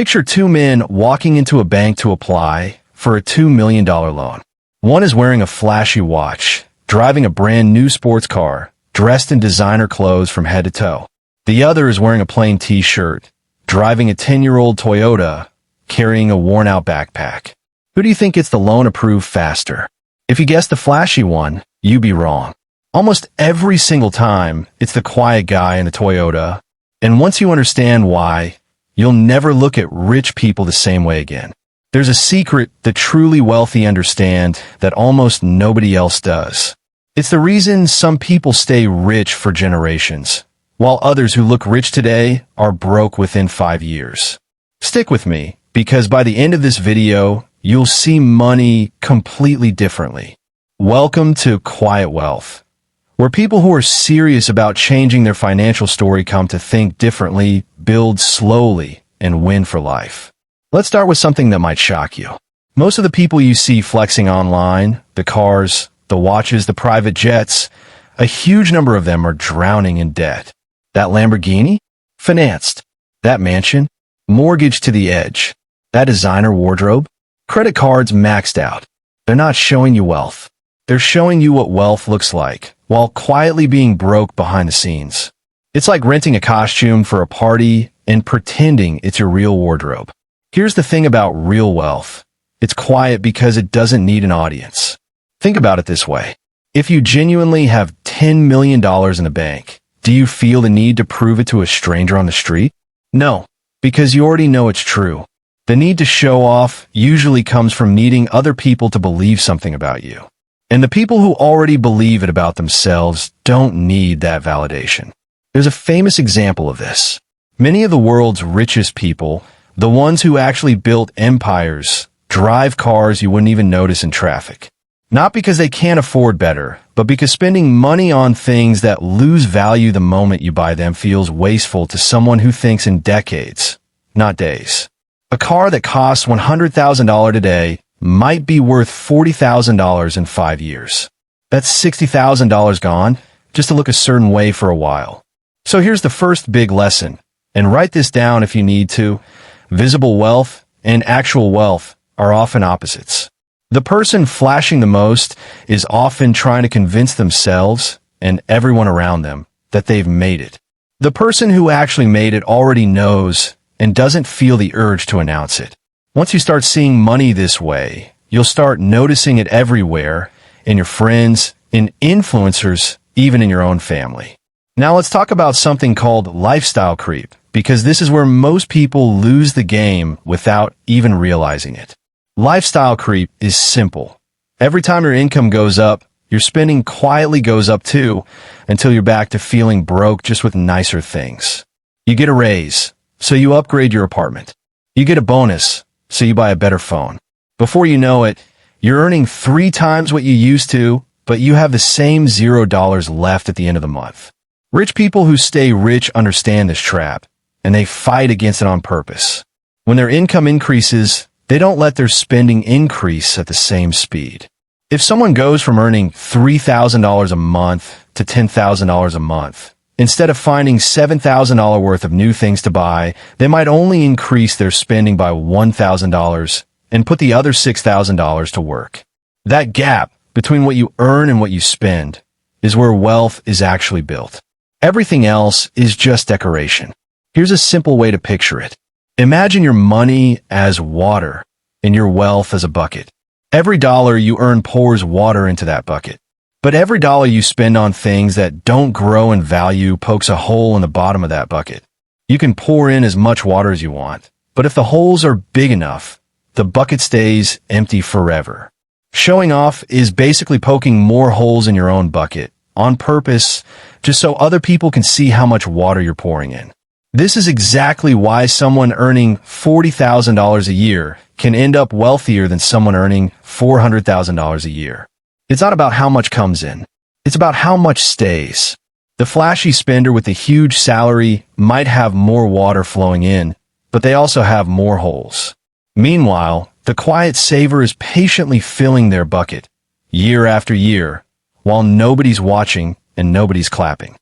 Picture two men walking into a bank to apply for a $2 million loan. One is wearing a flashy watch, driving a brand new sports car, dressed in designer clothes from head to toe. The other is wearing a plain t-shirt, driving a 10-year-old Toyota, carrying a worn-out backpack. Who do you think gets the loan approved faster? If you guessed the flashy one, you'd be wrong. Almost every single time, it's the quiet guy in the Toyota. And once you understand why, you'll never look at rich people the same way again. There's a secret the truly wealthy understand that almost nobody else does. It's the reason some people stay rich for generations, while others who look rich today are broke within 5 years. Stick with me, because by the end of this video, you'll see money completely differently. Welcome to Quiet Wealth, where people who are serious about changing their financial story come to think differently, build slowly, and win for life. Let's start with something that might shock you. Most of the people you see flexing online, the cars, the watches, the private jets, a huge number of them are drowning in debt. That Lamborghini? Financed. That mansion? Mortgaged to the edge. That designer wardrobe? Credit cards maxed out. They're not showing you wealth. They're showing you what wealth looks like, while quietly being broke behind the scenes. It's like renting a costume for a party and pretending it's your real wardrobe. Here's the thing about real wealth. It's quiet because it doesn't need an audience. Think about it this way. If you genuinely have $10 million in the bank, do you feel the need to prove it to a stranger on the street? No, because you already know it's true. The need to show off usually comes from needing other people to believe something about you. And the people who already believe it about themselves don't need that validation. There's a famous example of this. Many of the world's richest people, the ones who actually built empires, drive cars you wouldn't even notice in traffic. Not because they can't afford better, but because spending money on things that lose value the moment you buy them feels wasteful to someone who thinks in decades, not days. A car that costs $100,000 today might be worth $40,000 in 5 years. That's $60,000 gone just to look a certain way for a while. So here's the first big lesson, and write this down if you need to. Visible wealth and actual wealth are often opposites. The person flashing the most is often trying to convince themselves and everyone around them that they've made it. The person who actually made it already knows and doesn't feel the urge to announce it. Once you start seeing money this way, you'll start noticing it everywhere, in your friends, in influencers, even in your own family. Now let's talk about something called lifestyle creep, because this is where most people lose the game without even realizing it. Lifestyle creep is simple. Every time your income goes up, your spending quietly goes up too, until you're back to feeling broke just with nicer things. You get a raise, so you upgrade your apartment. You get a bonus, so you buy a better phone. Before you know it, you're earning 3 times what you used to, but you have the same $0 left at the end of the month. Rich people who stay rich understand this trap, and they fight against it on purpose. When their income increases, they don't let their spending increase at the same speed. If someone goes from earning $3,000 a month to $10,000 a month, instead of finding $7,000 worth of new things to buy, they might only increase their spending by $1,000 and put the other $6,000 to work. That gap between what you earn and what you spend is where wealth is actually built. Everything else is just decoration. Here's a simple way to picture it. Imagine your money as water and your wealth as a bucket. Every dollar you earn pours water into that bucket. But every dollar you spend on things that don't grow in value pokes a hole in the bottom of that bucket. You can pour in as much water as you want, but if the holes are big enough, the bucket stays empty forever. Showing off is basically poking more holes in your own bucket, on purpose, just so other people can see how much water you're pouring in. This is exactly why someone earning $40,000 a year can end up wealthier than someone earning $400,000 a year. It's not about how much comes in. It's about how much stays. The flashy spender with a huge salary might have more water flowing in, but they also have more holes. Meanwhile, the quiet saver is patiently filling their bucket, year after year, while nobody's watching and nobody's clapping.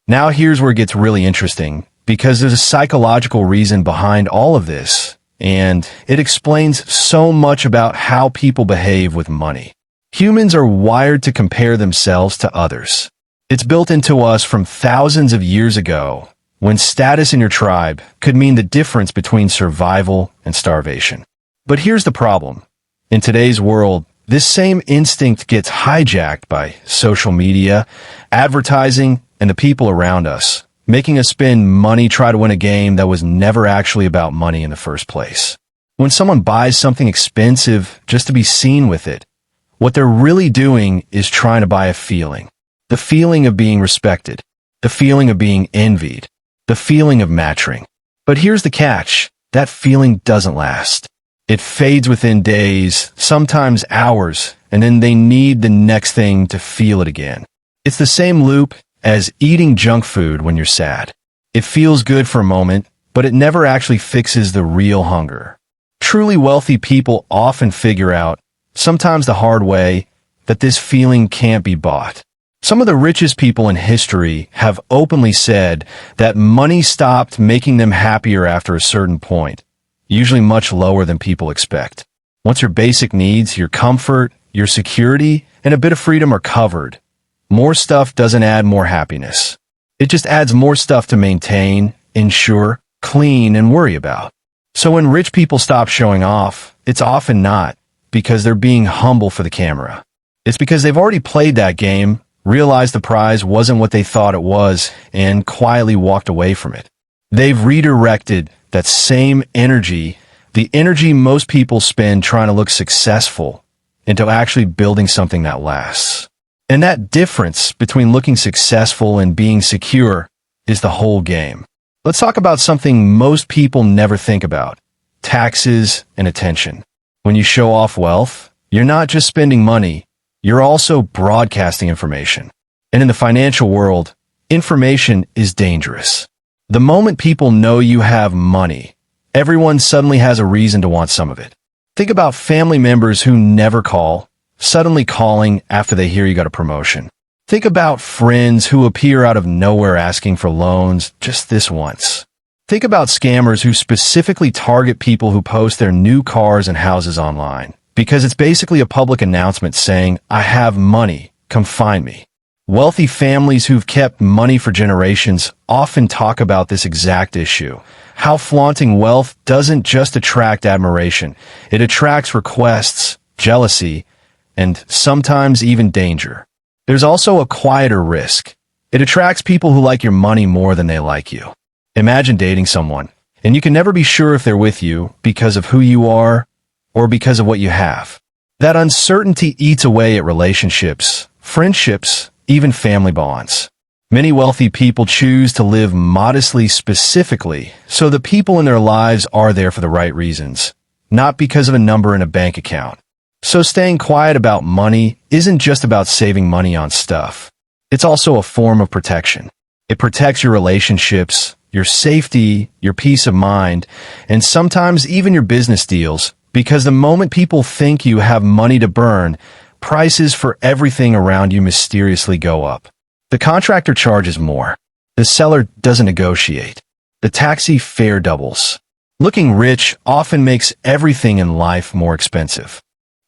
Now here's where it gets really interesting, because there's a psychological reason behind all of this, and it explains so much about how people behave with money. Humans are wired to compare themselves to others. It's built into us from thousands of years ago, when status in your tribe could mean the difference between survival and starvation. But here's the problem. In today's world, this same instinct gets hijacked by social media, advertising, and the people around us, making us spend money try to win a game that was never actually about money in the first place. When someone buys something expensive just to be seen with it, what they're really doing is trying to buy a feeling. The feeling of being respected. The feeling of being envied. The feeling of matching. But here's the catch. That feeling doesn't last. It fades within days, sometimes hours, and then they need the next thing to feel it again. It's the same loop as eating junk food when you're sad. It feels good for a moment, but it never actually fixes the real hunger. Truly wealthy people often figure out, sometimes the hard way, that this feeling can't be bought. Some of the richest people in history have openly said that money stopped making them happier after a certain point, usually much lower than people expect. Once your basic needs, your comfort, your security, and a bit of freedom are covered, more stuff doesn't add more happiness. It just adds more stuff to maintain, insure, clean, and worry about. So when rich people stop showing off, it's often not because they're being humble for the camera. It's because they've already played that game, realized the prize wasn't what they thought it was, and quietly walked away from it. They've redirected that same energy, the energy most people spend trying to look successful, into actually building something that lasts. And that difference between looking successful and being secure is the whole game. Let's talk about something most people never think about: taxes and attention. When you show off wealth, you're not just spending money, you're also broadcasting information. And in the financial world, information is dangerous. The moment people know you have money, everyone suddenly has a reason to want some of it. Think about family members who never call, suddenly calling after they hear you got a promotion. Think about friends who appear out of nowhere asking for loans just this once. Think about scammers who specifically target people who post their new cars and houses online, because it's basically a public announcement saying, "I have money, come find me." Wealthy families who've kept money for generations often talk about this exact issue. How flaunting wealth doesn't just attract admiration, it attracts requests, jealousy, and sometimes even danger. There's also a quieter risk. It attracts people who like your money more than they like you. Imagine dating someone, and you can never be sure if they're with you because of who you are or because of what you have. That uncertainty eats away at relationships, friendships, even family bonds. Many wealthy people choose to live modestly specifically so the people in their lives are there for the right reasons, not because of a number in a bank account. So staying quiet about money isn't just about saving money on stuff. It's also a form of protection. It protects your relationships, your safety, your peace of mind, and sometimes even your business deals, because the moment people think you have money to burn, prices for everything around you mysteriously go up. The contractor charges more. The seller doesn't negotiate. The taxi fare doubles. Looking rich often makes everything in life more expensive.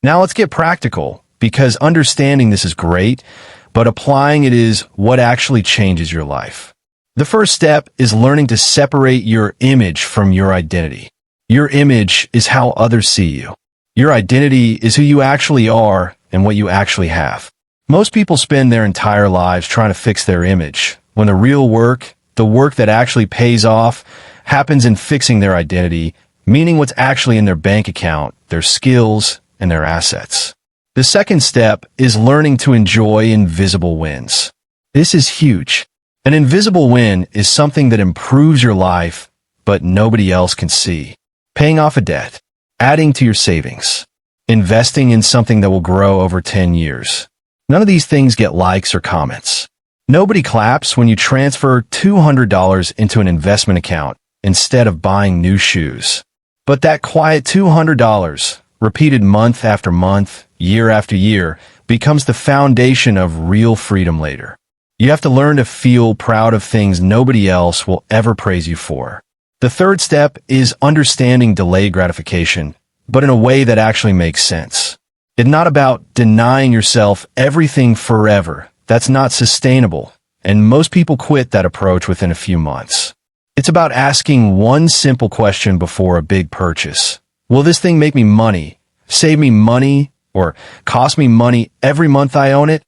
Now let's get practical, because understanding this is great, but applying it is what actually changes your life. The first step is learning to separate your image from your identity. Your image is how others see you. Your identity is who you actually are and what you actually have. Most people spend their entire lives trying to fix their image, when the real work, the work that actually pays off, happens in fixing their identity, meaning what's actually in their bank account, their skills, and their assets. The second step is learning to enjoy invisible wins. This is huge. An invisible win is something that improves your life, but nobody else can see. Paying off a debt, adding to your savings, investing in something that will grow over 10 years. None of these things get likes or comments. Nobody claps when you transfer $200 into an investment account instead of buying new shoes. But that quiet $200, repeated month after month, year after year, becomes the foundation of real freedom later. You have to learn to feel proud of things nobody else will ever praise you for. The third step is understanding delayed gratification, but in a way that actually makes sense. It's not about denying yourself everything forever. That's not sustainable, and most people quit that approach within a few months. It's about asking one simple question before a big purchase. Will this thing make me money, save me money, or cost me money every month I own it?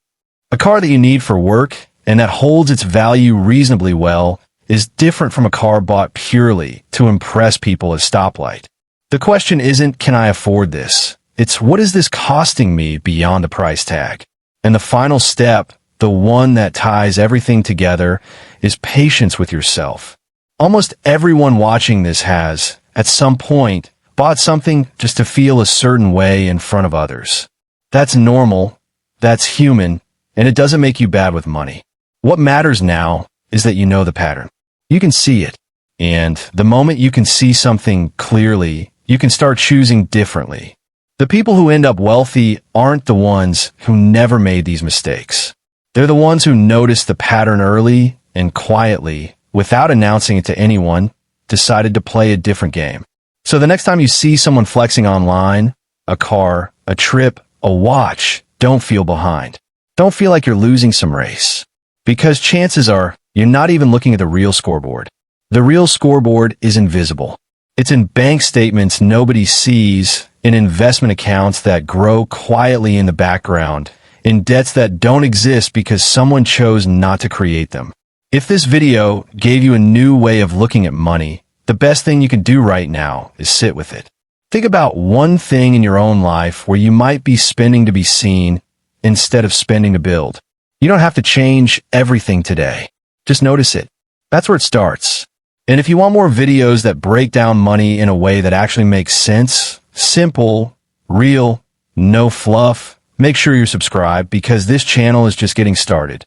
A car that you need for work and that holds its value reasonably well is different from a car bought purely to impress people at a stoplight. The question isn't, can I afford this? It's, what is this costing me beyond the price tag? And the final step, the one that ties everything together, is patience with yourself. Almost everyone watching this has, at some point, bought something just to feel a certain way in front of others. That's normal, that's human, and it doesn't make you bad with money. What matters now is that you know the pattern. You can see it. And the moment you can see something clearly, you can start choosing differently. The people who end up wealthy aren't the ones who never made these mistakes. They're the ones who noticed the pattern early and quietly, without announcing it to anyone, decided to play a different game. So the next time you see someone flexing online, a car, a trip, a watch, don't feel behind. Don't feel like you're losing some race. Because chances are, you're not even looking at the real scoreboard. The real scoreboard is invisible. It's in bank statements nobody sees, in investment accounts that grow quietly in the background, in debts that don't exist because someone chose not to create them. If this video gave you a new way of looking at money, the best thing you can do right now is sit with it. Think about one thing in your own life where you might be spending to be seen instead of spending to build. You don't have to change everything today. Just notice it. That's where it starts. And if you want more videos that break down money in a way that actually makes sense, simple, real, no fluff, make sure you're subscribed because this channel is just getting started.